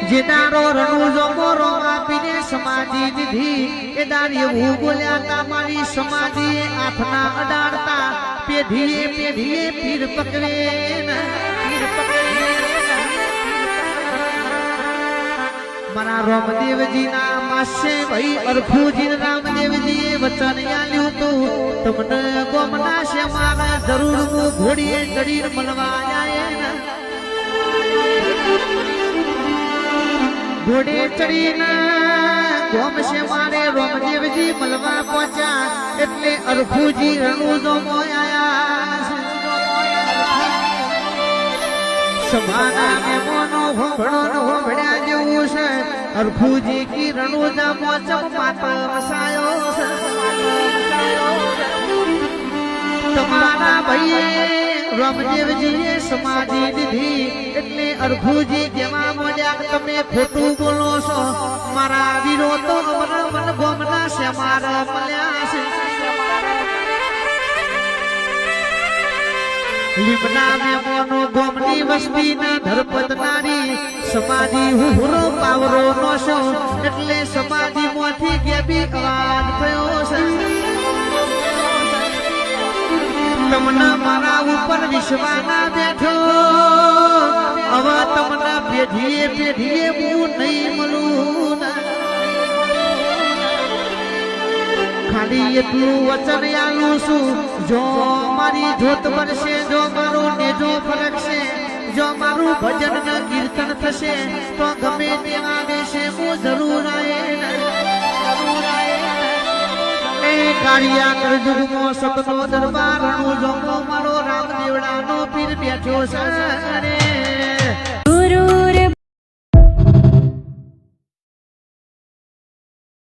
જે દારો રણુ જોમો આપીને સમાધિ દીધી એ દારી એવું બોલ્યા તા મારી સમાધિ આઠના અડાડતા પેઢીએ પેઢીએ પીર પકવે મારા રામદેવજી ના માસે ભાઈ અરખુજી રામદેવજી વચન આલ્યું તું તમને ગોમના છે મારા જરૂર હું ઘોડીએ ચડીને મળવા આયે ઘોડે ચડીને ગોમ છે મારે રામદેવજી મળવા પહોંચ્યા એટલે અરખુજી રણુ જો મોયા સમાના મેમોનો હોંભળો હોંભળ્યા જેવું છે અરખુજી કી રણુજા મોચમ માતા વસાયો છે તમારા ભાઈએ રામદેવજીએ સમાધિ દીધી એટલે અરખુજી કેવા મોડ્યા તમે ખોટું બોલો છો મારા વીરો તો મન ગોમના છે મારા મળ્યા છે લીમના મેમોનો ગોમની વસ્તીના ધરપત નારી સમાધિ હુરો પાવરો નો છો એટલે સમાધિ માંથી કેબી અવાજ થયો છે તમને મારા ઉપર વિશ્વાના બેઠો હવે તમને પેઢીએ પેઢીએ હું નહીં મળું ખાલી એટલું વચન આલું છું જો મારી જોત બનશે જો મારું નેજો ફરકશે જો મારું ભજન ન કીર્તન થશે તો ગમે તેવા દેશે હું જરૂર આયે કાળિયા કરજુગમો સતનો દરબાર રણુ જોમો મારો રામદેવડાનો પીર બેઠો છે